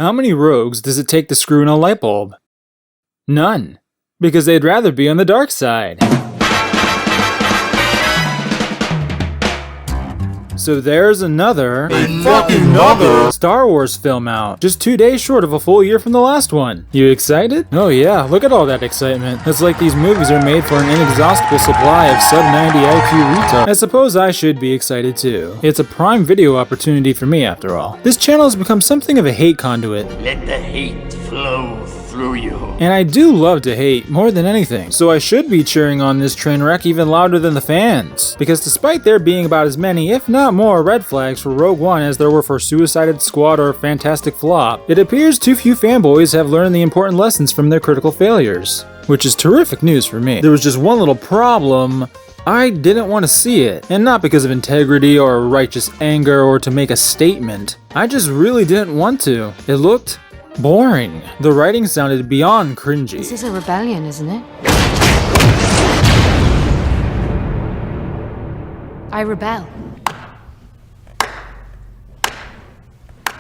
How many rogues does it take to screw in a light bulb? None. Because they'd rather be on the dark side. So there's another Star Wars film out, just 2 days short of a full year from the last one. You excited? Oh yeah, look at all that excitement. It's like these movies are made for an inexhaustible supply of sub-90 IQ retards. I suppose I should be excited too. It's a prime video opportunity for me after all. This channel has become something of a hate conduit. Let the hate flow through you. And I do love to hate, more than anything. So I should be cheering on this train wreck even louder than the fans. Because despite there being about as many, if not more, red flags for Rogue One as there were for Suicide Squad or Fantastic Flop, it appears too few fanboys have learned the important lessons from their critical failures. Which is terrific news for me. There was just one little problem. I didn't want to see it, and not because of integrity or righteous anger or to make a statement. I just really didn't want to. It looked boring. The writing sounded beyond cringy. This is a rebellion, isn't it? I rebel.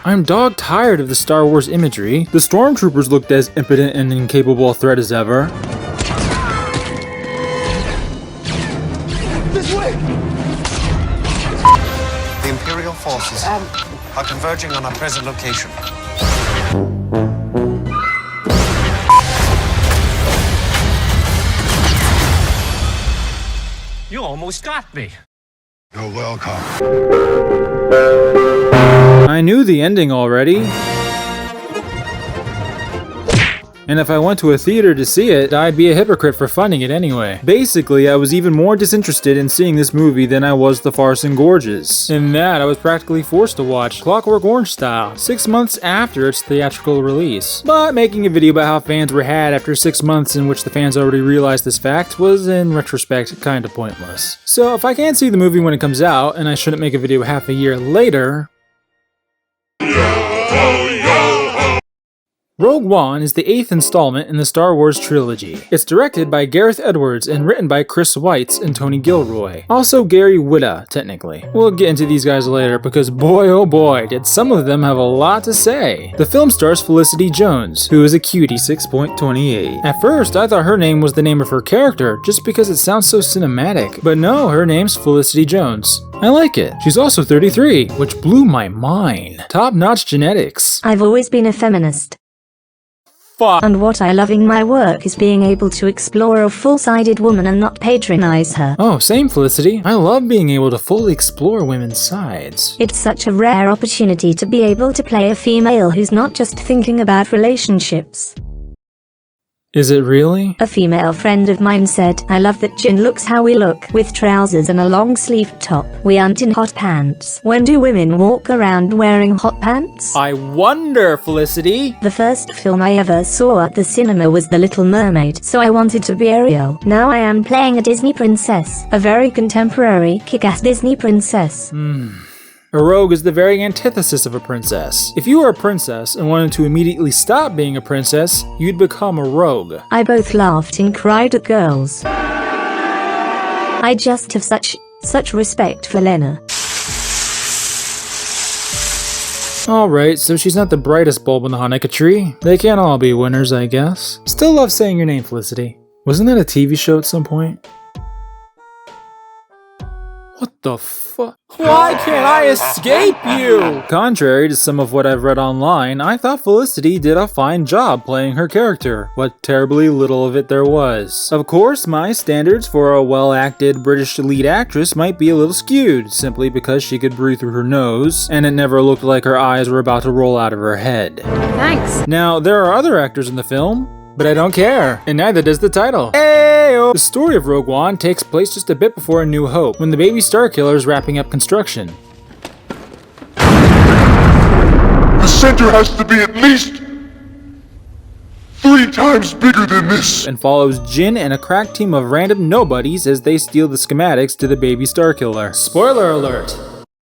I'm dog tired of the Star Wars imagery. The stormtroopers looked as impotent and incapable a threat as ever. This way! The Imperial forces are converging on our present location. You almost got me. You're welcome. I knew the ending already. And if I went to a theater to see it, I'd be a hypocrite for funding it anyway. Basically, I was even more disinterested in seeing this movie than I was The Farce and Gorges. In that, I was practically forced to watch Clockwork Orange style, 6 months after its theatrical release. But making a video about how fans were had after 6 months in which the fans already realized this fact was, in retrospect, kinda pointless. So if I can't see the movie when it comes out, and I shouldn't make a video half a year later, Rogue One is the 8th installment in the Star Wars trilogy. It's directed by Gareth Edwards and written by Chris Weitz and Tony Gilroy. Also Gary Whitta, technically. We'll get into these guys later because boy oh boy did some of them have a lot to say. The film stars Felicity Jones, who is a cutie 6.28. At first I thought her name was the name of her character just because it sounds so cinematic, but no, her name's Felicity Jones. I like it. She's also 33, which blew my mind. Top-notch genetics. I've always been a feminist. And what I love in my work is being able to explore a full-sided woman and not patronize her. Oh, same Felicity. I love being able to fully explore women's sides. It's such a rare opportunity to be able to play a female who's not just thinking about relationships. Is it really? A female friend of mine said, I love that Jin looks how we look, with trousers and a long-sleeved top. We aren't in hot pants. When do women walk around wearing hot pants? I wonder, Felicity. The first film I ever saw at the cinema was The Little Mermaid, so I wanted to be Ariel. Now I am playing a Disney princess. A very contemporary, kick-ass Disney princess. A rogue is the very antithesis of a princess. If you were a princess and wanted to immediately stop being a princess, you'd become a rogue. I both laughed and cried at girls. I just have such respect for Lena. Alright, so she's not the brightest bulb in the Hanukkah tree. They can't all be winners, I guess. Still love saying your name, Felicity. Wasn't that a TV show at some point? What the fuck? Why can't I escape you? Contrary to some of what I've read online, I thought Felicity did a fine job playing her character. What terribly little of it there was. Of course, my standards for a well-acted British lead actress might be a little skewed, simply because she could breathe through her nose, and it never looked like her eyes were about to roll out of her head. Thanks. Now, there are other actors in the film, but I don't care, and neither does the title. Ayo! The story of Rogue One takes place just a bit before A New Hope, when the baby Starkiller is wrapping up construction. The center has to be at least 3 times bigger than this. And follows Jin and a crack team of random nobodies as they steal the schematics to the baby Starkiller. Spoiler alert!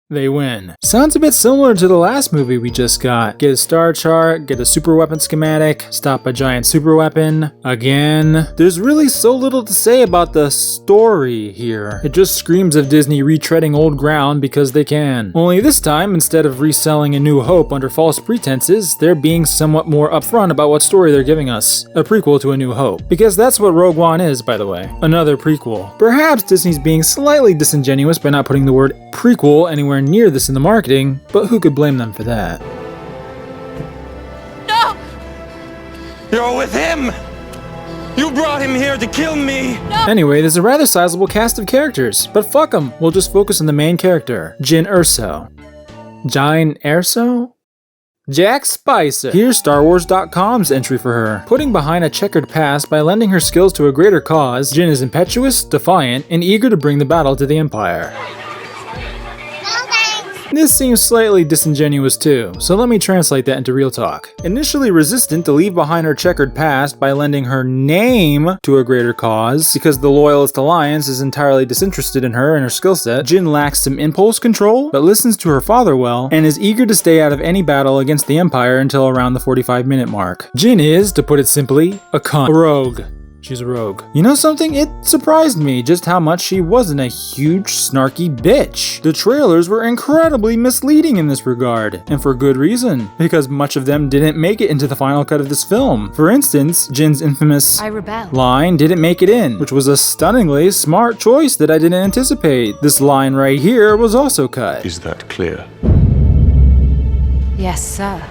they win. Sounds a bit similar to the last movie we just got. Get a star chart, get a super weapon schematic, stop a giant super weapon. Again. There's really so little to say about the story here. It just screams of Disney retreading old ground because they can. Only this time, instead of reselling A New Hope under false pretenses, they're being somewhat more upfront about what story they're giving us. A prequel to A New Hope. Because that's what Rogue One is, by the way. Another prequel. Perhaps Disney's being slightly disingenuous by not putting the word prequel anywhere near this in the marketing, but who could blame them for that? No! You're with him! You brought him here to kill me! No! Anyway, there's a rather sizable cast of characters, but fuck them, we'll just focus on the main character, Jyn Erso. Jyn Erso? Jack Spicer. Here's StarWars.com's entry for her. Putting behind a checkered past by lending her skills to a greater cause, Jyn is impetuous, defiant, and eager to bring the battle to the Empire. This seems slightly disingenuous too, so let me translate that into real talk. Initially resistant to leave behind her checkered past by lending her name to a greater cause, because the Loyalist Alliance is entirely disinterested in her and her skill set, Jyn lacks some impulse control, but listens to her father well, and is eager to stay out of any battle against the Empire until around the 45-minute mark. Jyn is, to put it simply, a cunt. A rogue. She's a rogue. You know something? It surprised me just how much she wasn't a huge, snarky bitch. The trailers were incredibly misleading in this regard, and for good reason, because much of them didn't make it into the final cut of this film. For instance, Jin's infamous I rebel line didn't make it in, which was a stunningly smart choice that I didn't anticipate. This line right here was also cut. Is that clear? Yes, sir.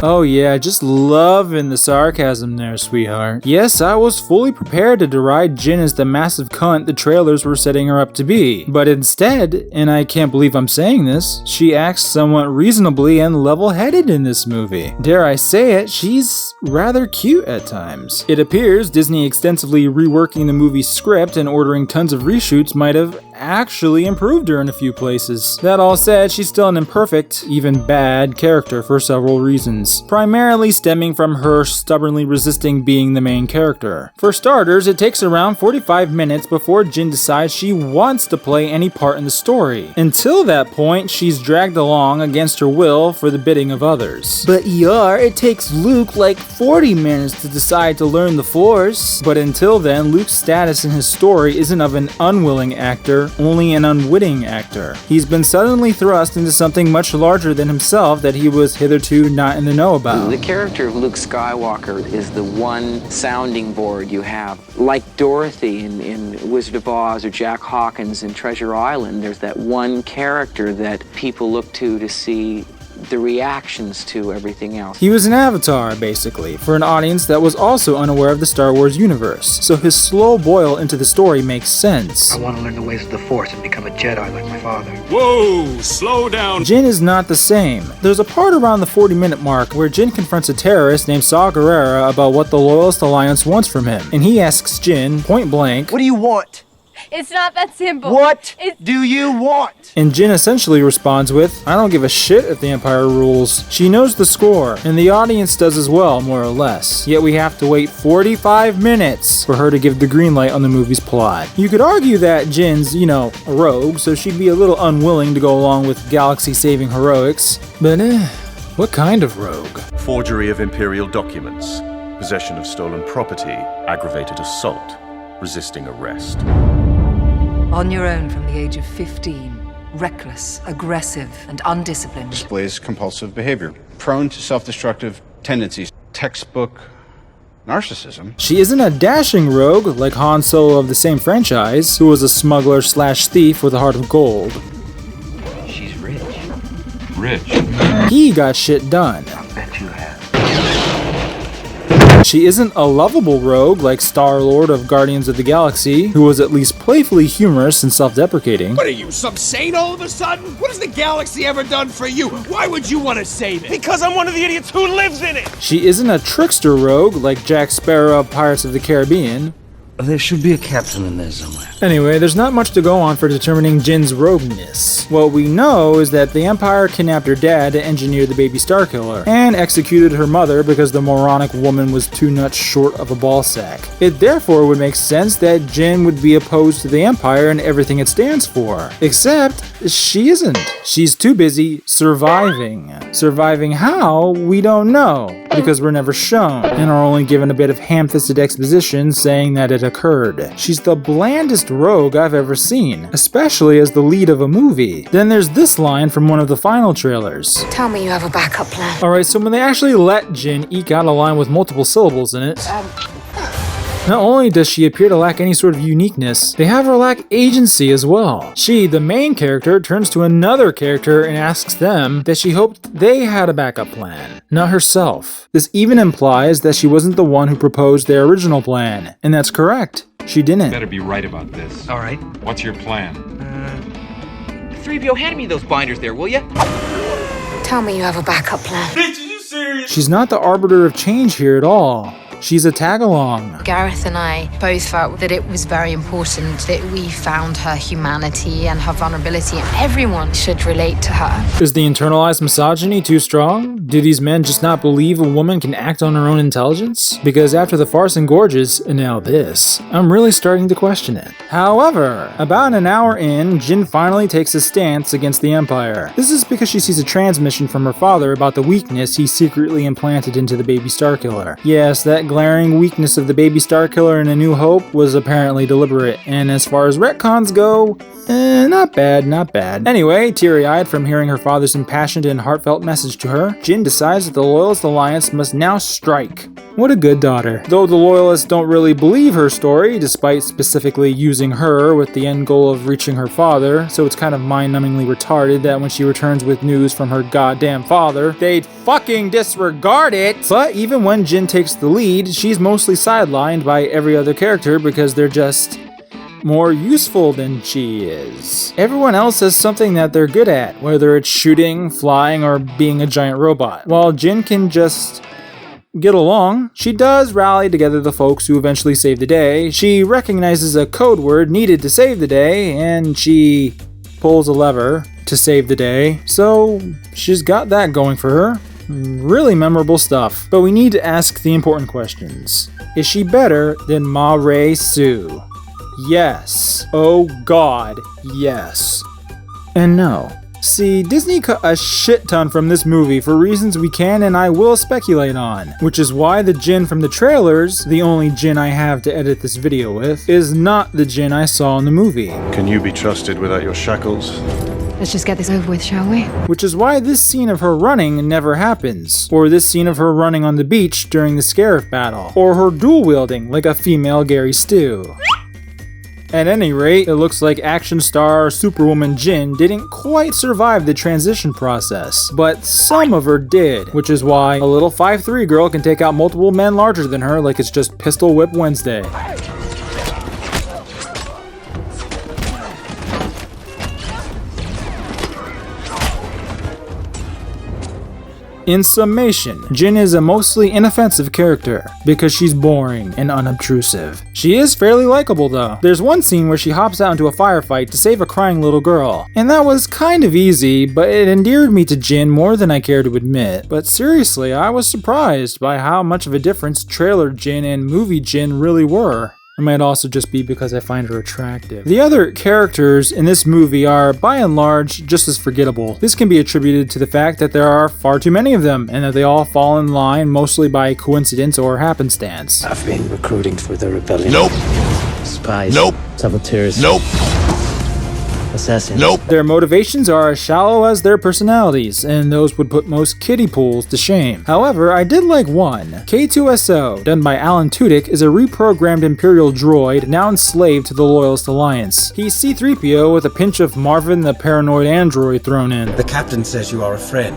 Oh yeah, just loving the sarcasm there, sweetheart. Yes, I was fully prepared to deride Jyn as the massive cunt the trailers were setting her up to be. But instead, and I can't believe I'm saying this, she acts somewhat reasonably and level-headed in this movie. Dare I say it, she's rather cute at times. It appears Disney extensively reworking the movie's script and ordering tons of reshoots might have actually improved her in a few places. That all said, she's still an imperfect, even bad character for several reasons. Primarily stemming from her stubbornly resisting being the main character. For starters, it takes around 45 minutes before Jyn decides she wants to play any part in the story. Until that point, she's dragged along against her will for the bidding of others. But it takes Luke like 40 minutes to decide to learn the Force. But until then, Luke's status in his story isn't of an unwilling actor, only an unwitting actor. He's been suddenly thrust into something much larger than himself that he was hitherto not in the know about. The character of Luke Skywalker is the one sounding board you have. Like Dorothy in Wizard of Oz or Jack Hawkins in Treasure Island, there's that one character that people look to see the reactions to everything else. He was an avatar, basically, for an audience that was also unaware of the Star Wars universe, so his slow boil into the story makes sense. I want to learn the ways of the Force and become a Jedi like my father. Whoa, slow down. Jyn is not the same. There's a part around the 40-minute mark where Jyn confronts a terrorist named Saw Gerrera about what the Loyalist Alliance wants from him, and he asks Jyn, point blank, What do you want? It's not that simple. What do you want? and Jyn essentially responds with, I don't give a shit if the Empire rules. She knows the score, and the audience does as well, more or less. Yet we have to wait 45 minutes for her to give the green light on the movie's plot. You could argue that Jin's, a rogue, so she'd be a little unwilling to go along with galaxy-saving heroics. But what kind of rogue? Forgery of Imperial documents, possession of stolen property, aggravated assault, resisting arrest. On your own from the age of 15, reckless, aggressive, and undisciplined. Displays compulsive behavior, prone to self-destructive tendencies, textbook narcissism. She isn't a dashing rogue like Han Solo of the same franchise, who was a smuggler/thief with a heart of gold. She's rich. Rich. He got shit done. I bet you have. She isn't a lovable rogue like Star-Lord of Guardians of the Galaxy, who was at least playfully humorous and self-deprecating. What are you, some saint all of a sudden? What has the galaxy ever done for you? Why would you want to save it? Because I'm one of the idiots who lives in it! She isn't a trickster rogue like Jack Sparrow of Pirates of the Caribbean. There should be a captain in there somewhere. Anyway, there's not much to go on for determining Jin's rogueness. What we know is that the Empire kidnapped her dad to engineer the baby Starkiller, and executed her mother because the moronic woman was 2 nuts short of a ballsack. It therefore would make sense that Jin would be opposed to the Empire and everything it stands for. Except, she isn't. She's too busy surviving. Surviving how? We don't know, because we're never shown, and are only given a bit of ham-fisted exposition saying that it occurred. She's the blandest rogue I've ever seen, especially as the lead of a movie. Then there's this line from one of the final trailers. Tell me you have a backup plan. Alright, so when they actually let Jin eke out a line with multiple syllables in it, not only does she appear to lack any sort of uniqueness, they have her lack agency as well. She, the main character, turns to another character and asks them that she hoped they had a backup plan, not herself. This even implies that she wasn't the one who proposed their original plan, and that's correct. She didn't. You better be right about this. All right. What's your plan? 3PO, hand me those binders there, will ya? Tell me you have a backup plan. Bitch, are you serious? She's not the arbiter of change here at all. She's a tag-along. Gareth and I both felt that it was very important that we found her humanity and her vulnerability, and everyone should relate to her. Is the internalized misogyny too strong? Do these men just not believe a woman can act on her own intelligence? Because after the farce and gorges, and now this, I'm really starting to question it. However, about an hour in, Jin finally takes a stance against the Empire. This is because she sees a transmission from her father about the weakness he secretly implanted into the baby Starkiller. Yes, that glaring weakness of the baby Starkiller in A New Hope was apparently deliberate, and as far as retcons go, not bad, not bad. Anyway, teary-eyed from hearing her father's impassioned and heartfelt message to her, Jin decides that the Loyalist Alliance must now strike. What a good daughter. Though the Loyalists don't really believe her story, despite specifically using her with the end goal of reaching her father, so it's kind of mind-numbingly retarded that when she returns with news from her goddamn father, they'd fucking disregard it! But even when Jin takes the lead, she's mostly sidelined by every other character because they're just more useful than she is. Everyone else has something that they're good at, whether it's shooting, flying, or being a giant robot. While Jin can just get along, she does rally together the folks who eventually save the day. She recognizes a code word needed to save the day, and she pulls a lever to save the day. So she's got that going for her. Really memorable stuff. But we need to ask the important questions. Is she better than Ma Rae Sue? Yes. Oh god, yes. And no. See, Disney cut a shit ton from this movie for reasons we can and I will speculate on, which is why the Jin from the trailers, the only Jin I have to edit this video with, is not the Jin I saw in the movie. Can you be trusted without your shackles? Let's just get this over with, shall we? Which is why this scene of her running never happens, or this scene of her running on the beach during the Scarif battle, or her dual wielding like a female Gary Stu. At any rate, it looks like action star Superwoman Jin didn't quite survive the transition process, but some of her did, which is why a little 5'3" girl can take out multiple men larger than her like it's just Pistol Whip Wednesday. In summation, Jin is a mostly inoffensive character, because she's boring and unobtrusive. She is fairly likable though. There's one scene where she hops out into a firefight to save a crying little girl, and that was kind of easy, but it endeared me to Jin more than I care to admit. But seriously, I was surprised by how much of a difference trailer Jin and movie Jin really were. It might also just be because I find her attractive. The other characters in this movie are, by and large, just as forgettable. This can be attributed to the fact that there are far too many of them, and that they all fall in line mostly by coincidence or happenstance. I've been recruiting for the rebellion. Nope. Spies. Nope. Saboteurs. Nope. Assassins. Nope. Their motivations are as shallow as their personalities, and those would put most kiddie pools to shame. However, I did like one. K2SO, done by Alan Tudyk, is a reprogrammed Imperial droid now enslaved to the Loyalist Alliance. He's C-3PO with a pinch of Marvin the paranoid android thrown in. The captain says you are a friend.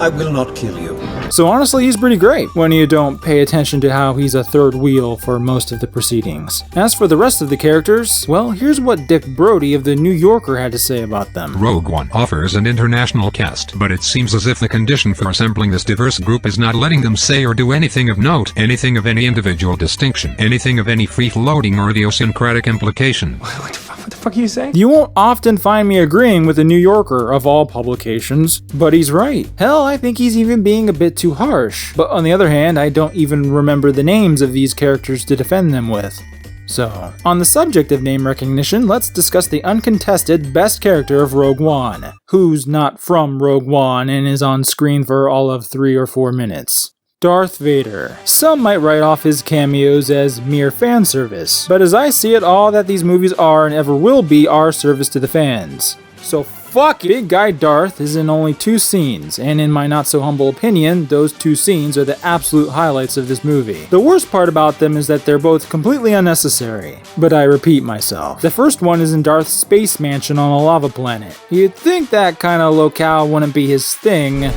I will not kill you. So honestly, he's pretty great when you don't pay attention to how he's a third wheel for most of the proceedings. As for the rest of the characters, well, here's what Dick Brody of The New Yorker had to say about them. Rogue One offers an international cast, but it seems as if the condition for assembling this diverse group is not letting them say or do anything of note, anything of any individual distinction, anything of any free-floating or idiosyncratic implication. What the fuck are you saying? You won't often find me agreeing with The New Yorker of all publications, but he's right. Hell, I think he's even being a bit too harsh. But on the other hand, I don't even remember the names of these characters to defend them with. So, on the subject of name recognition, let's discuss the uncontested best character of Rogue One, who's not from Rogue One and is on screen for all of 3 or 4 minutes. Darth Vader. Some might write off his cameos as mere fan service, but as I see it, all that these movies are and ever will be are service to the fans. So fuck it. Big Guy Darth is in only 2 scenes, and in my not so humble opinion, those 2 scenes are the absolute highlights of this movie. The worst part about them is that they're both completely unnecessary. But I repeat myself. The first one is in Darth's space mansion on a lava planet. You'd think that kind of locale wouldn't be his thing.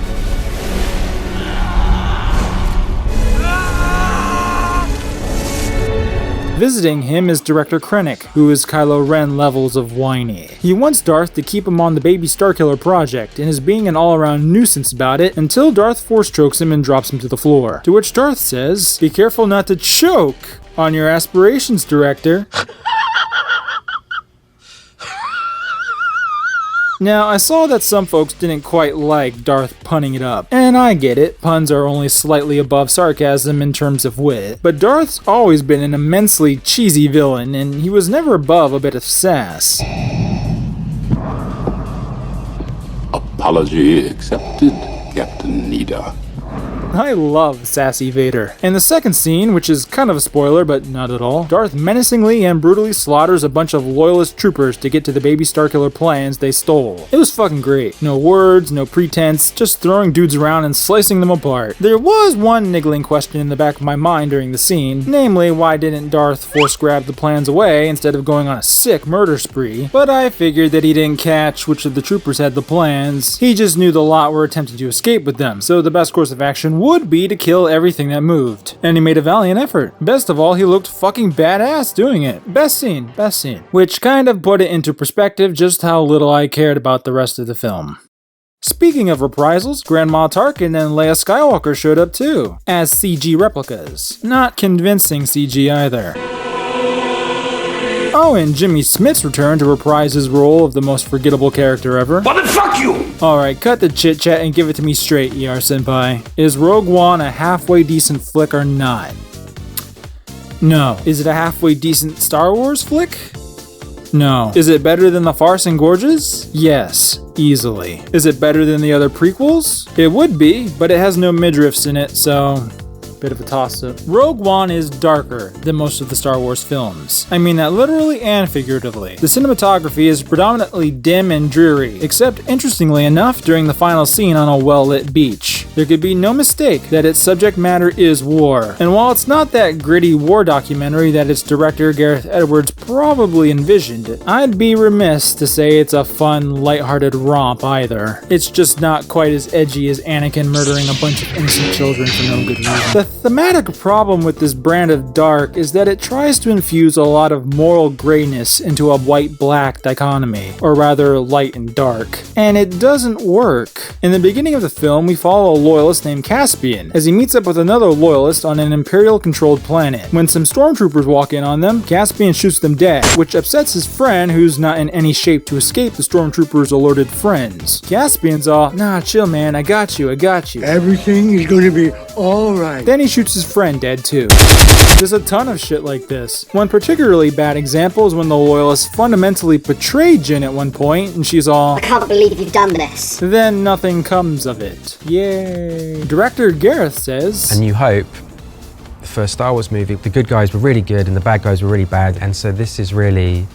Visiting him is director Krennic, who is Kylo Ren levels of whiny. He wants Darth to keep him on the baby Starkiller project, and is being an all-around nuisance about it until Darth force chokes him and drops him to the floor. To which Darth says, "Be careful not to choke on your aspirations, director." Now, I saw that some folks didn't quite like Darth punning it up, and I get it, puns are only slightly above sarcasm in terms of wit, but Darth's always been an immensely cheesy villain, and he was never above a bit of sass. Apology accepted, Captain Nida. I love sassy Vader. In the second scene, which is kind of a spoiler, but not at all, Darth menacingly and brutally slaughters a bunch of loyalist troopers to get to the baby Starkiller plans they stole. It was fucking great. No words, no pretense, just throwing dudes around and slicing them apart. There was one niggling question in the back of my mind during the scene, namely why didn't Darth force grab the plans away instead of going on a sick murder spree, but I figured that he didn't catch which of the troopers had the plans. He just knew the lot were attempting to escape with them, so the best course of action would be to kill everything that moved. And he made a valiant effort. Best of all, he looked fucking badass doing it. Best scene. Which kind of put it into perspective just how little I cared about the rest of the film. Speaking of reprisals, Grandma Tarkin and Leia Skywalker showed up too, as CG replicas. Not convincing CG either. Oh, and Jimmy Smits returned to reprise his role of the most forgettable character ever. Well then fuck you! Alright, cut the chit chat and give it to me straight, ER Senpai. Is Rogue One a halfway decent flick or not? No. Is it a halfway decent Star Wars flick? No. Is it better than The Farce and Gorges? Yes, easily. Is it better than the other prequels? It would be, but it has no midriffs in it, so bit of a toss-up. Rogue One is darker than most of the Star Wars films. I mean that literally and figuratively. The cinematography is predominantly dim and dreary, except interestingly enough during the final scene on a well-lit beach. There could be no mistake that its subject matter is war. And while it's not that gritty war documentary that its director Gareth Edwards probably envisioned, I'd be remiss to say it's a fun, lighthearted romp either. It's just not quite as edgy as Anakin murdering a bunch of innocent children for no good reason. The thematic problem with this brand of dark is that it tries to infuse a lot of moral grayness into a white-black dichotomy, or rather light and dark, and it doesn't work. In the beginning of the film, we follow a loyalist named Caspian as he meets up with another loyalist on an Imperial-controlled planet. When some stormtroopers walk in on them, Caspian shoots them dead, which upsets his friend who's not in any shape to escape the stormtroopers' alerted friends. Caspian's all, "Nah, chill man, I got you. Everything is gonna be alright." Then he shoots his friend dead too. There's a ton of shit like this. One particularly bad example is when the loyalists fundamentally betray Jyn at one point and she's all, "I can't believe you've done this." Then nothing comes of it. Yay. Director Gareth says, A New Hope, the first Star Wars movie, the good guys were really good and the bad guys were really bad, and so this is really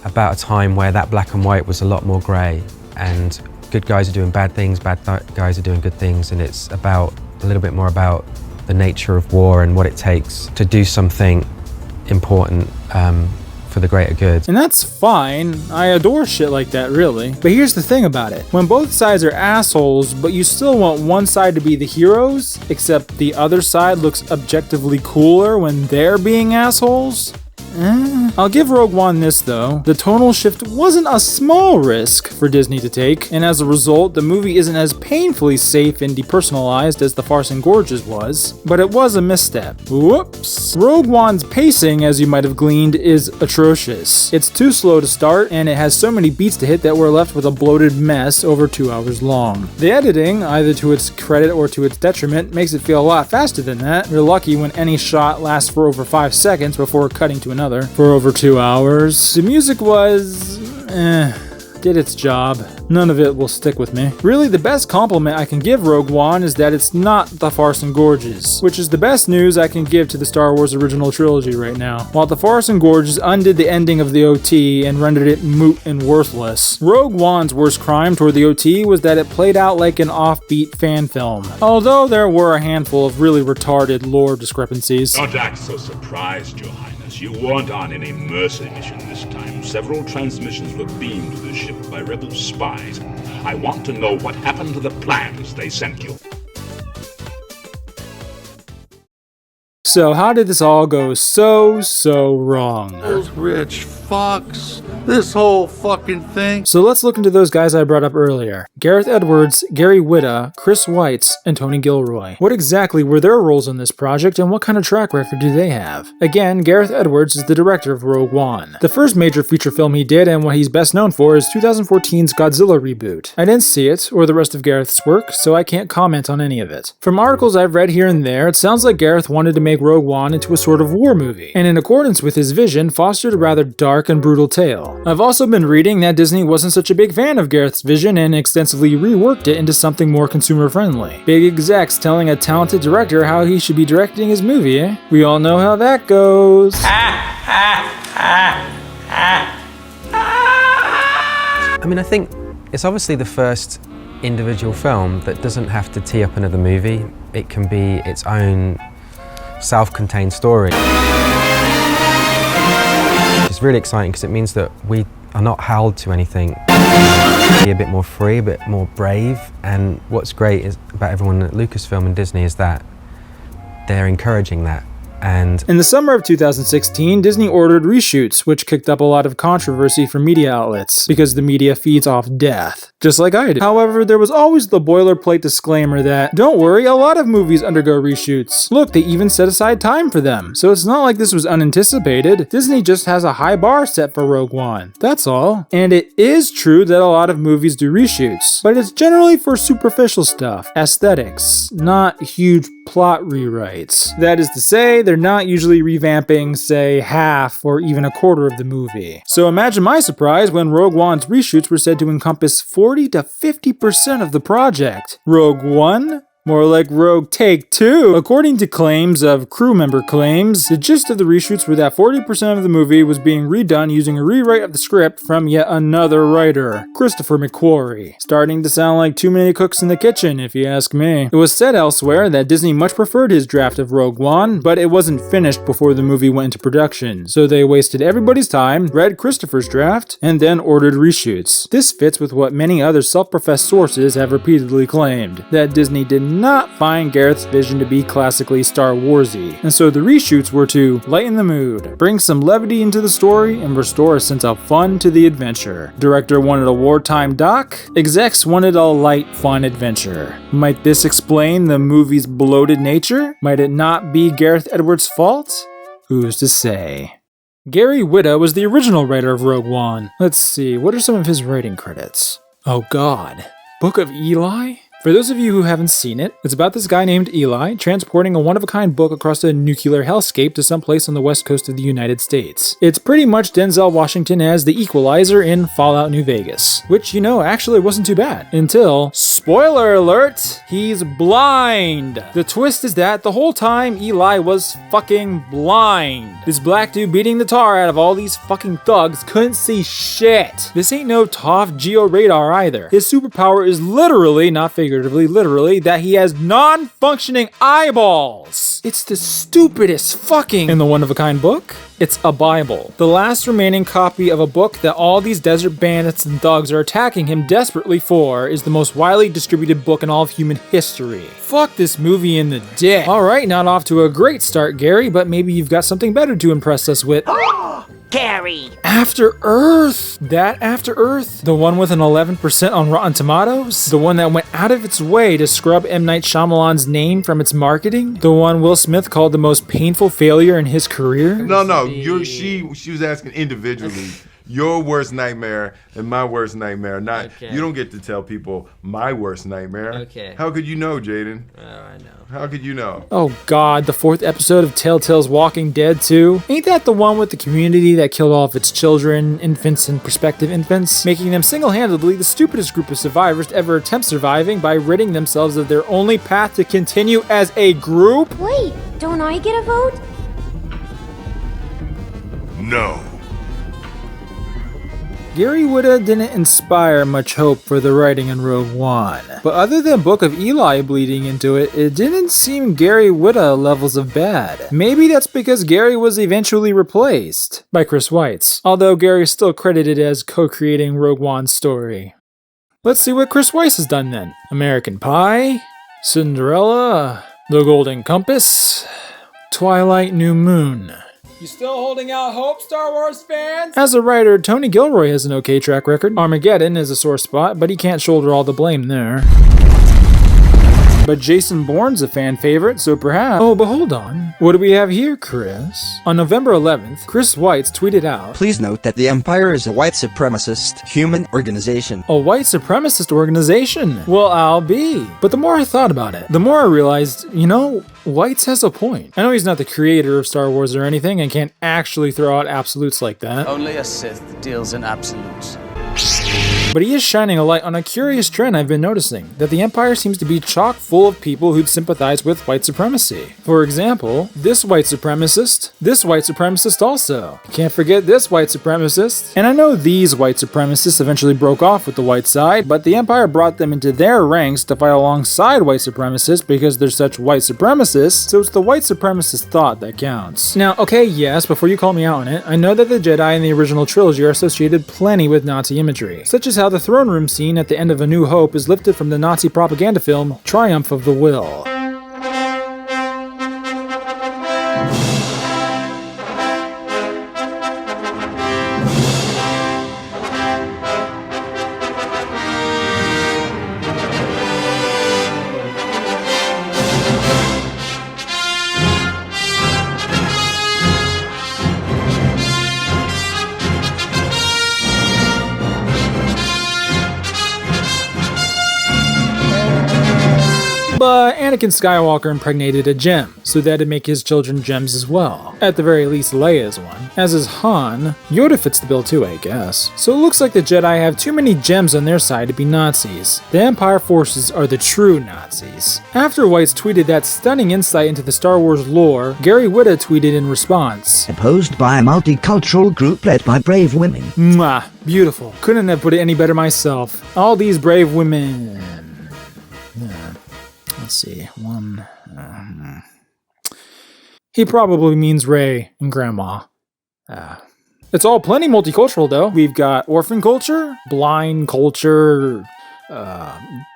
about a time where that black and white was a lot more grey, and good guys are doing bad things, bad guys are doing good things, and it's about a little bit more about the nature of war and what it takes to do something important for the greater good. And that's fine. I adore shit like that, really. But here's the thing about it. When both sides are assholes, but you still want one side to be the heroes, except the other side looks objectively cooler when they're being assholes? I'll give Rogue One this though. The tonal shift wasn't a small risk for Disney to take, and as a result, the movie isn't as painfully safe and depersonalized as The Farce and Gorges was, but it was a misstep. Whoops. Rogue One's pacing, as you might have gleaned, is atrocious. It's too slow to start, and it has so many beats to hit that we're left with a bloated mess over 2 hours long. The editing, either to its credit or to its detriment, makes it feel a lot faster than that. You're lucky when any shot lasts for over 5 seconds before cutting to another for over 2 hours. The music was did its job. None of it will stick with me. Really, the best compliment I can give Rogue One is that it's not The Farce and Gorges, which is the best news I can give to the Star Wars original trilogy right now. While The Farce and Gorges undid the ending of the OT and rendered it moot and worthless, Rogue One's worst crime toward the OT was that it played out like an offbeat fan film. Although there were a handful of really retarded lore discrepancies. Don't act so surprised, Your Highness. You weren't on any mercy mission this time. Several transmissions were beamed to the ship by rebel spies. I want to know what happened to the plans they sent you. So how did this all go so wrong? Those rich fucks. This whole fucking thing. So let's look into those guys I brought up earlier. Gareth Edwards, Gary Whitta, Chris Weitz, and Tony Gilroy. What exactly were their roles in this project, and what kind of track record do they have? Again, Gareth Edwards is the director of Rogue One. The first major feature film he did, and what he's best known for, is 2014's Godzilla reboot. I didn't see it, or the rest of Gareth's work, so I can't comment on any of it. From articles I've read here and there, it sounds like Gareth wanted to make Rogue One into a sort of war movie, and in accordance with his vision, fostered a rather dark and brutal tale. I've also been reading that Disney wasn't such a big fan of Gareth's vision and extensively reworked it into something more consumer-friendly. Big execs telling a talented director how he should be directing his movie, eh? We all know how that goes. I mean, I think it's obviously the first individual film that doesn't have to tee up another movie. It can be its own self-contained story. It's really exciting because it means that we are not held to anything. Be a bit more free, a bit more brave, and what's great is about everyone at Lucasfilm and Disney is that they're encouraging that. And in the summer of 2016, Disney ordered reshoots, which kicked up a lot of controversy from media outlets, because the media feeds off death, just like I do. However, there was always the boilerplate disclaimer that, don't worry, a lot of movies undergo reshoots. Look, they even set aside time for them, so it's not like this was unanticipated. Disney just has a high bar set for Rogue One, that's all. And it is true that a lot of movies do reshoots, but it's generally for superficial stuff, aesthetics, not huge plot rewrites. That is to say, they're not usually revamping, say, half or even a quarter of the movie. So imagine my surprise when Rogue One's reshoots were said to encompass 40 to 50% of the project. Rogue One? More like Rogue Take 2. According to claims of crew member claims, the gist of the reshoots were that 40% of the movie was being redone using a rewrite of the script from yet another writer, Christopher McQuarrie. Starting to sound like too many cooks in the kitchen, if you ask me. It was said elsewhere that Disney much preferred his draft of Rogue One, but it wasn't finished before the movie went into production, so they wasted everybody's time, read Christopher's draft, and then ordered reshoots. This fits with what many other self-professed sources have repeatedly claimed, that Disney did not find Gareth's vision to be classically Star Warsy, and so the reshoots were to lighten the mood, bring some levity into the story, and restore a sense of fun to the adventure. Director wanted a wartime doc, execs wanted a light, fun adventure. Might this explain the movie's bloated nature? Might it not be Gareth Edwards' fault? Who's to say? Gary Whitta was the original writer of Rogue One. Let's see, what are some of his writing credits? Oh god. Book of Eli? For those of you who haven't seen it, it's about this guy named Eli transporting a one-of-a-kind book across a nuclear hellscape to some place on the west coast of the United States. It's pretty much Denzel Washington as the Equalizer in Fallout New Vegas, which, you know, actually wasn't too bad. Until, spoiler alert, he's blind! The twist is that the whole time Eli was fucking blind. This black dude beating the tar out of all these fucking thugs couldn't see shit. This ain't no Toph Geo radar either. His superpower is literally not figured figuratively, literally, that he has non-functioning eyeballs. It's the stupidest fucking in the one-of-a-kind book. It's a Bible. The last remaining copy of a book that all these desert bandits and thugs are attacking him desperately for is the most widely distributed book in all of human history. Fuck this movie in the dick. Alright, not off to a great start, Gary, but maybe you've got something better to impress us with. Gary! After Earth! That After Earth? The one with an 11% on Rotten Tomatoes? The one that went out of its way to scrub M. Night Shyamalan's name from its marketing? The one Will Smith called the most painful failure in his career? No, she was asking individually. Your worst nightmare and my worst nightmare. Not okay. You don't get to tell people my worst nightmare. Okay. How could you know, Jaden? Oh, I know. How could you know? Oh god, the 4th episode of Telltale's Walking Dead 2? Ain't that the one with the community that killed all of its children, infants, and prospective infants, making them single-handedly the stupidest group of survivors to ever attempt surviving by ridding themselves of their only path to continue as a group? Wait, don't I get a vote? No. Gary Whitta didn't inspire much hope for the writing in Rogue One, but other than Book of Eli bleeding into it, it didn't seem Gary Whitta levels of bad. Maybe that's because Gary was eventually replaced by Chris Weitz, although Gary's still credited as co-creating Rogue One's story. Let's see what Chris Weitz has done then. American Pie, Cinderella, The Golden Compass, Twilight New Moon. You still holding out hope, Star Wars fans? As a writer, Tony Gilroy has an okay track record. Armageddon is a sore spot, but he can't shoulder all the blame there. But Jason Bourne's a fan favorite, so perhaps... Oh, but hold on. What do we have here, Chris? On November 11th, Chris Weitz tweeted out, "Please note that the Empire is a white supremacist human organization." A white supremacist organization? Well, I'll be. But the more I thought about it, the more I realized, you know, Weitz has a point. I know he's not the creator of Star Wars or anything and can't actually throw out absolutes like that. Only a Sith deals in absolutes. But he is shining a light on a curious trend I've been noticing, that the Empire seems to be chock full of people who'd sympathize with white supremacy. For example, this white supremacist also. Can't forget this white supremacist. And I know these white supremacists eventually broke off with the white side, but the Empire brought them into their ranks to fight alongside white supremacists because they're such white supremacists, so it's the white supremacist thought that counts. Now, okay, yes, before you call me out on it, I know that the Jedi in the original trilogy are associated plenty with Nazi imagery, such as how the throne room scene at the end of A New Hope is lifted from the Nazi propaganda film Triumph of the Will. But Anakin Skywalker impregnated a gem, so that'd make his children gems as well. At the very least, Leia's one. As is Han. Yoda fits the bill too, I guess. So it looks like the Jedi have too many gems on their side to be Nazis. The Empire forces are the true Nazis. After Weitz tweeted that stunning insight into the Star Wars lore, Gary Whitta tweeted in response, "Opposed by a multicultural group led by brave women." Mwah, beautiful. Couldn't have put it any better myself. All these brave women. Let's see, he probably means Rey and Grandma. It's all plenty multicultural though. We've got orphan culture, blind culture,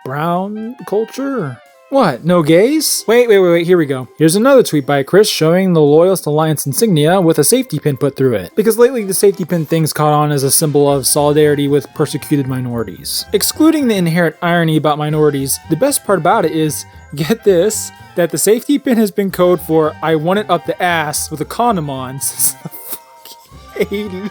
brown culture. What, no gays? Wait, here we go. Here's another tweet by Chris showing the Loyalist Alliance insignia with a safety pin put through it. Because lately the safety pin thing's caught on as a symbol of solidarity with persecuted minorities. Excluding the inherent irony about minorities, the best part about it is, get this, that the safety pin has been code for "I want it up the ass" with a condom on since the fucking 80s.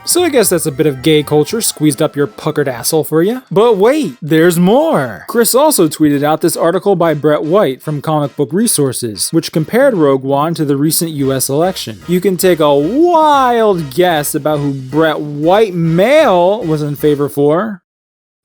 So I guess that's a bit of gay culture squeezed up your puckered asshole for you. But wait, there's more! Chris also tweeted out this article by Brett White from Comic Book Resources, which compared Rogue One to the recent US election. You can take a wild guess about who Brett White male was in favor for.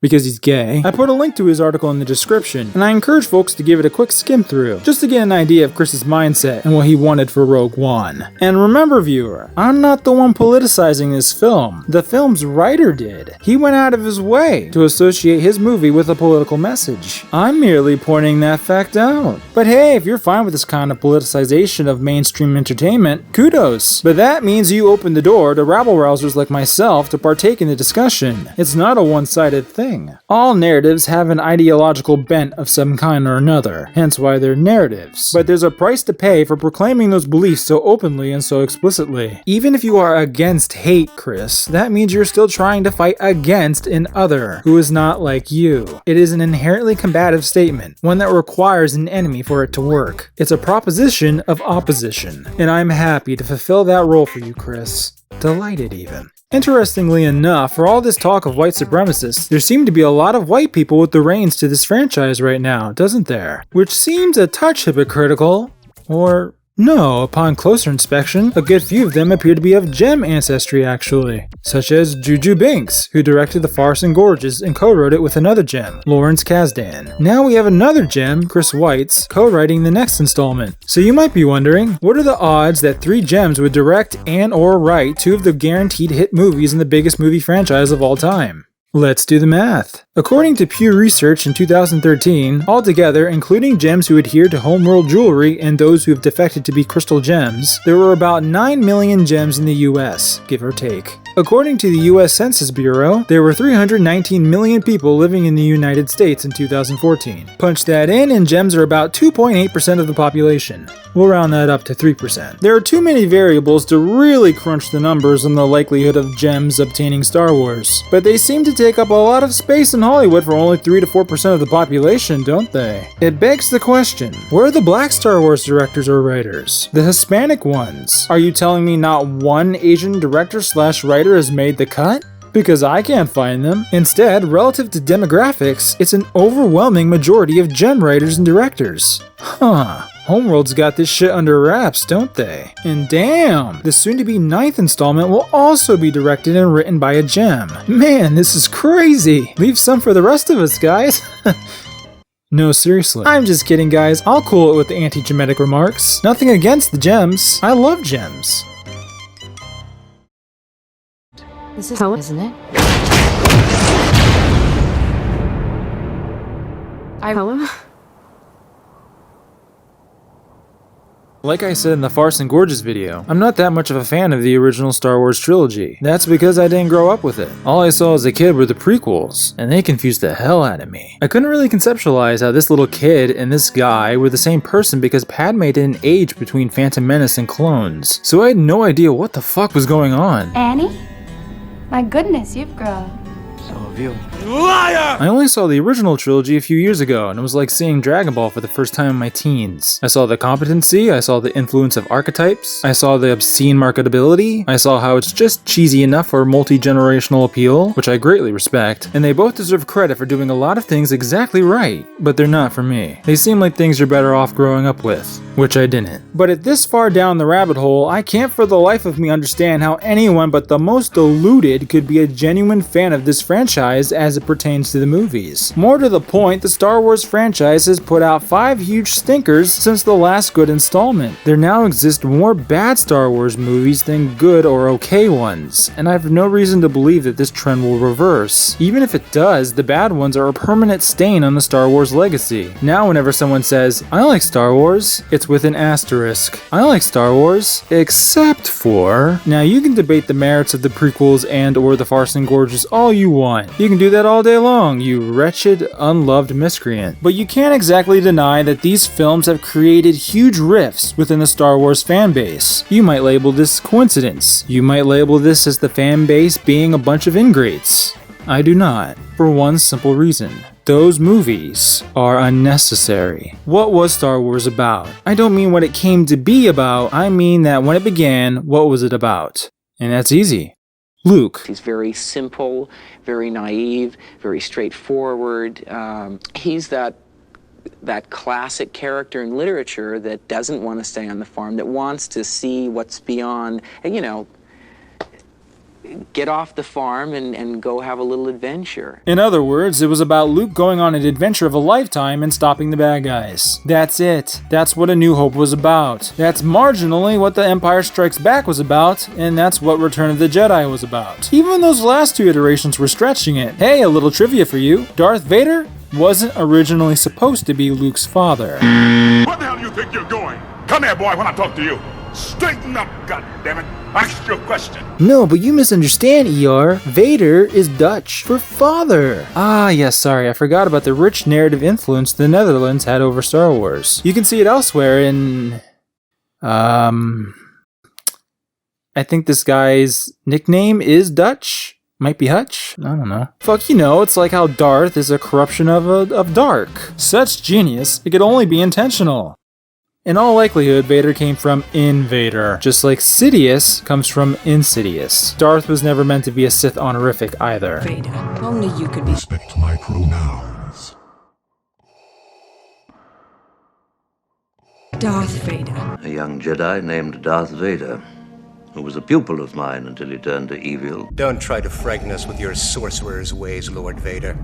because he's gay. I put a link to his article in the description, and I encourage folks to give it a quick skim through, just to get an idea of Chris's mindset and what he wanted for Rogue One. And remember, viewer, I'm not the one politicizing this film. The film's writer did. He went out of his way to associate his movie with a political message. I'm merely pointing that fact out. But hey, if you're fine with this kind of politicization of mainstream entertainment, kudos. But that means you open the door to rabble-rousers like myself to partake in the discussion. It's not a one-sided thing. All narratives have an ideological bent of some kind or another, hence why they're narratives. But there's a price to pay for proclaiming those beliefs so openly and so explicitly. Even if you are against hate, Chris, that means you're still trying to fight against an other who is not like you. It is an inherently combative statement, one that requires an enemy for it to work. It's a proposition of opposition, and I'm happy to fulfill that role for you, Chris. Delighted even. Interestingly enough, for all this talk of white supremacists, there seem to be a lot of white people with the reins to this franchise right now, doesn't there? Which seems a touch hypocritical, or no, upon closer inspection, a good few of them appear to be of gem ancestry actually, such as Juju Binks, who directed The Farce and Gorges and co-wrote it with another gem, Lawrence Kasdan. Now we have another gem, Chris Weitz, co-writing the next installment. So you might be wondering, what are the odds that 3 gems would direct and or write 2 of the guaranteed hit movies in the biggest movie franchise of all time? Let's do the math. According to Pew Research in 2013, altogether, including gems who adhere to homeworld jewelry and those who have defected to be crystal gems, there were about 9 million gems in the US, give or take. According to the US Census Bureau, there were 319 million people living in the United States in 2014. Punch that in, and gems are about 2.8% of the population. We'll round that up to 3%. There are too many variables to really crunch the numbers on the likelihood of gems obtaining Star Wars, but they seem to take up a lot of space in Hollywood for only 3 to 4% of the population, don't they? It begs the question, where are the black Star Wars directors or writers? The Hispanic ones? Are you telling me not one Asian director / writer has made the cut? Because I can't find them. Instead, relative to demographics, it's an overwhelming majority of gem writers and directors. Huh. Homeworld's got this shit under wraps, don't they? And damn, the soon-to-be 9th installment will also be directed and written by a gem. Man, this is crazy. Leave some for the rest of us, guys. No, seriously. I'm just kidding, guys. I'll cool it with the anti-Gemitic remarks. Nothing against the gems. I love gems. This is hell, isn't it? Hello? Like I said in the Farce and Gorges video, I'm not that much of a fan of the original Star Wars trilogy. That's because I didn't grow up with it. All I saw as a kid were the prequels, and they confused the hell out of me. I couldn't really conceptualize how this little kid and this guy were the same person because Padme didn't age between Phantom Menace and Clones, so I had no idea what the fuck was going on. Annie? My goodness, you've grown. So have you. Liar! I only saw the original trilogy a few years ago, and it was like seeing Dragon Ball for the first time in my teens. I saw the competency, I saw the influence of archetypes, I saw the obscene marketability, I saw how it's just cheesy enough for multi-generational appeal, which I greatly respect, and they both deserve credit for doing a lot of things exactly right, but they're not for me. They seem like things you're better off growing up with, which I didn't. But at this far down the rabbit hole, I can't for the life of me understand how anyone but the most deluded could be a genuine fan of this franchise as it pertains to the movies. More to the point, the Star Wars franchise has put out 5 huge stinkers since the last good installment. There now exist more bad Star Wars movies than good or okay ones, and I have no reason to believe that this trend will reverse. Even if it does, the bad ones are a permanent stain on the Star Wars legacy. Now whenever someone says, I like Star Wars, it's with an asterisk. I like Star Wars, except for... Now you can debate the merits of the prequels and or the Farce and Gorges all you want. You can do that all day long, you wretched, unloved miscreant. But you can't exactly deny that these films have created huge rifts within the Star Wars fanbase. You might label this coincidence. You might label this as the fanbase being a bunch of ingrates. I do not, for one simple reason. Those movies are unnecessary. What was Star Wars about? I don't mean what it came to be about, I mean that when it began, what was it about? And that's easy. Luke. He's very simple, very naive, very straightforward. He's that classic character in literature that doesn't want to stay on the farm, that wants to see what's beyond, and get off the farm and go have a little adventure. In other words, it was about Luke going on an adventure of a lifetime and stopping the bad guys. That's it. That's what A New Hope was about. That's marginally what The Empire Strikes Back was about, and that's what Return of the Jedi was about. Even those last two iterations were stretching it. Hey, a little trivia for you. Darth Vader wasn't originally supposed to be Luke's father. Where the hell do you think you're going? Come here, boy, when I talk to you. Straighten up, goddammit. Ask your question. No, but you misunderstand, ER. Vader is Dutch for father. Ah, yes, sorry, I forgot about the rich narrative influence the Netherlands had over Star Wars. You can see it elsewhere in... I think this guy's nickname is Dutch? Might be Hutch? I don't know. Fuck, you know, it's like how Darth is a corruption of Dark. Such genius, it could only be intentional. In all likelihood, Vader came from Invader, just like Sidious comes from Insidious. Darth was never meant to be a Sith honorific either. Vader, only you could respect my pronouns. Darth Vader. A young Jedi named Darth Vader, who was a pupil of mine until he turned to evil. Don't try to frighten us with your sorcerer's ways, Lord Vader.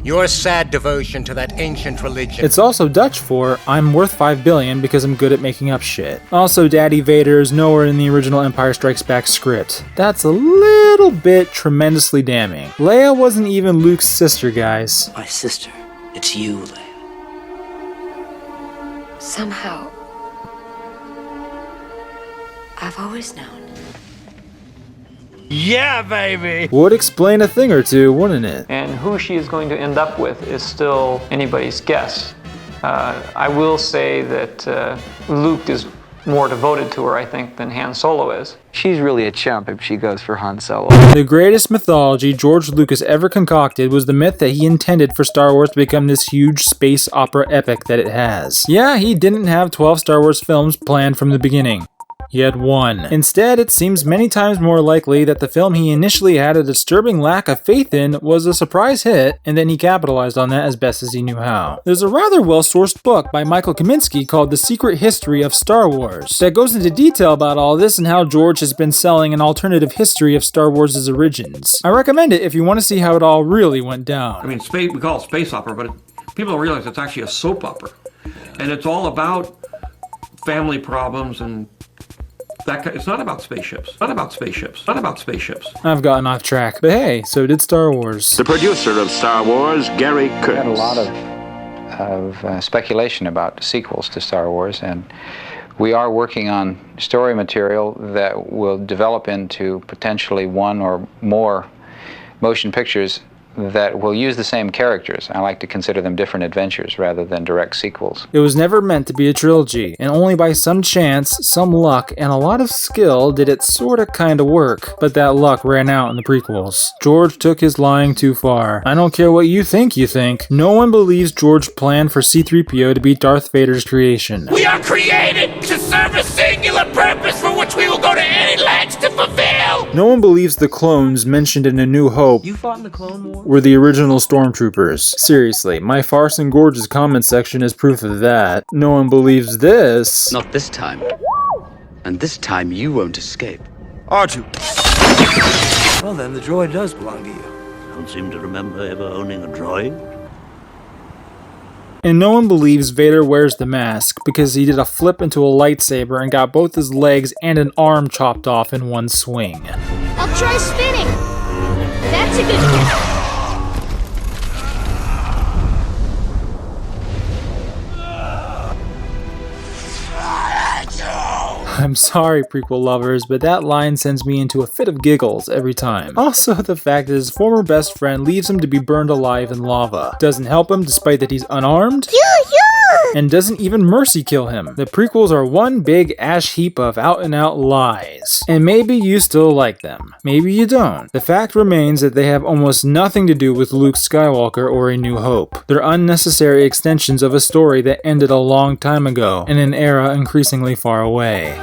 Your sad devotion to that ancient religion. It's also Dutch for, I'm worth 5 billion because I'm good at making up shit. Also, Daddy Vader is nowhere in the original Empire Strikes Back script. That's a little bit tremendously damning. Leia wasn't even Luke's sister, guys. My sister. It's you, Leia. Somehow, I've always known. Yeah, baby! Would explain a thing or two, wouldn't it? And who she is going to end up with is still anybody's guess. I will say that Luke is more devoted to her, I think, than Han Solo is. She's really a chump if she goes for Han Solo. The greatest mythology George Lucas ever concocted was the myth that he intended for Star Wars to become this huge space opera epic that it has. Yeah, he didn't have 12 Star Wars films planned from the beginning. He had one. Instead, it seems many times more likely that the film he initially had a disturbing lack of faith in was a surprise hit, and then he capitalized on that as best as he knew how. There's a rather well-sourced book by Michael Kaminsky called The Secret History of Star Wars that goes into detail about all this and how George has been selling an alternative history of Star Wars' origins. I recommend it if you want to see how it all really went down. I mean, we call it space opera, but people don't realize it's actually a soap opera. And it's all about family problems and it's not about spaceships. Not about spaceships. Not about spaceships. I've gotten off track, but hey, so did Star Wars. The producer of Star Wars, Gary Kurtz. We had a lot of speculation about sequels to Star Wars, and we are working on story material that will develop into potentially one or more motion pictures that will use the same characters. I like to consider them different adventures rather than direct sequels. It was never meant to be a trilogy, and only by some chance, some luck, and a lot of skill did it sorta kinda work. But that luck ran out in the prequels. George took his lying too far. I don't care what you think. No one believes George planned for C-3PO to be Darth Vader's creation. We are created to serve a singular purpose for which we will go to any lengths to fulfill! No one believes the clones mentioned in A New Hope You fought in the Clone Wars? were the original stormtroopers. Seriously, my Farce and Gorge's comment section is proof of that. No one believes this. Not this time. And this time you won't escape. R2. Well then, the droid does belong to you. Don't seem to remember ever owning a droid. And no one believes Vader wears the mask because he did a flip into a lightsaber and got both his legs and an arm chopped off in one swing. I'll try spinning. That's a good one. I'm sorry, prequel lovers, but that line sends me into a fit of giggles every time. Also, the fact that his former best friend leaves him to be burned alive in lava. Doesn't help him despite that he's unarmed. And doesn't even mercy kill him. The prequels are one big ash heap of out-and-out lies. And maybe you still like them. Maybe you don't. The fact remains that they have almost nothing to do with Luke Skywalker or A New Hope. They're unnecessary extensions of a story that ended a long time ago, in an era increasingly far away.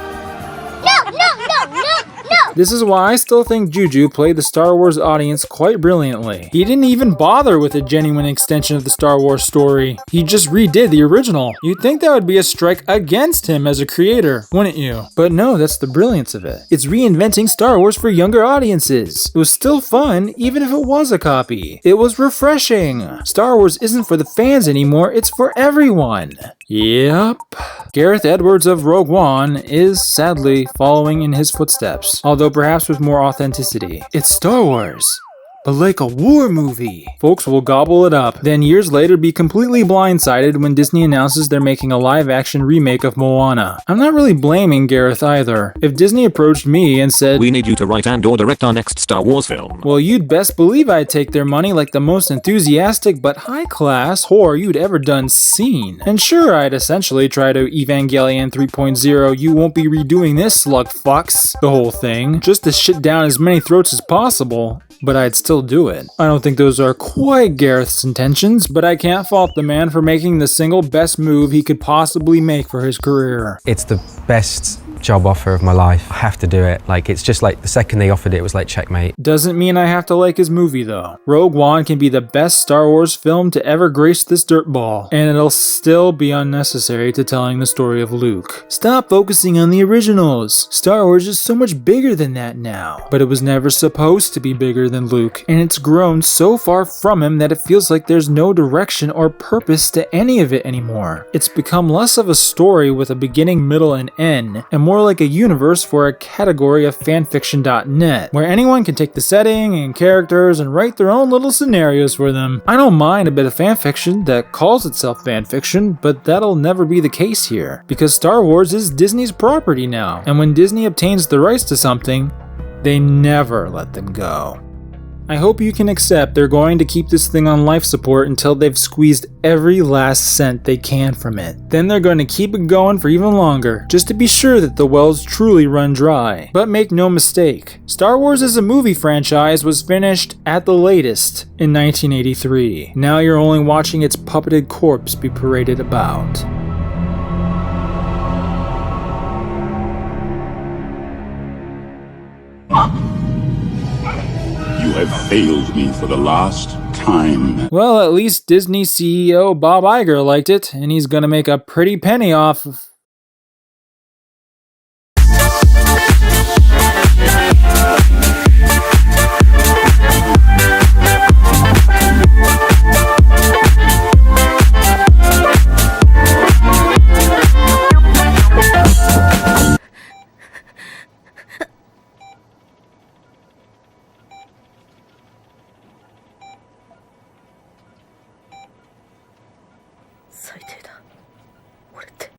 No, no, no, no, no! This is why I still think Juju played the Star Wars audience quite brilliantly. He didn't even bother with a genuine extension of the Star Wars story. He just redid the original. You'd think that would be a strike against him as a creator, wouldn't you? But no, that's the brilliance of it. It's reinventing Star Wars for younger audiences. It was still fun, even if it was a copy. It was refreshing. Star Wars isn't for the fans anymore, it's for everyone. Yep. Gareth Edwards of Rogue One is sadly following in his footsteps, although perhaps with more authenticity. It's Star Wars, but like a war movie. Folks will gobble it up, then years later be completely blindsided when Disney announces they're making a live-action remake of Moana. I'm not really blaming Gareth either. If Disney approached me and said, "We need you to write and/or direct our next Star Wars film," well, you'd best believe I'd take their money like the most enthusiastic but high-class whore you'd ever done seen. And sure, I'd essentially try to Evangelion 3.0, you won't be redoing this, slug fucks, the whole thing, just to shit down as many throats as possible. But I'd still do it. I don't think those are quite Gareth's intentions, but I can't fault the man for making the single best move he could possibly make for his career. It's the best job offer of my life. I have to do it. Like, it's just like the second they offered it, it was like checkmate. Doesn't mean I have to like his movie though. Rogue One can be the best Star Wars film to ever grace this dirtball, and it'll still be unnecessary to telling the story of Luke. Stop focusing on the originals. Star Wars is so much bigger than that now. But it was never supposed to be bigger than Luke, and it's grown so far from him that it feels like there's no direction or purpose to any of it anymore. It's become less of a story with a beginning, middle, and end, and more like a universe for a category of fanfiction.net, where anyone can take the setting and characters and write their own little scenarios for them. I don't mind a bit of fanfiction that calls itself fanfiction, but that'll never be the case here, because Star Wars is Disney's property now, and when Disney obtains the rights to something, they never let them go. I hope you can accept they're going to keep this thing on life support until they've squeezed every last cent they can from it. Then they're going to keep it going for even longer, just to be sure that the wells truly run dry. But make no mistake, Star Wars as a movie franchise was finished at the latest in 1983. Now you're only watching its puppeted corpse be paraded about. You have failed me for the last time. Well, at least Disney CEO Bob Iger liked it, and he's gonna make a pretty penny off of... Saiteiだ。俺って。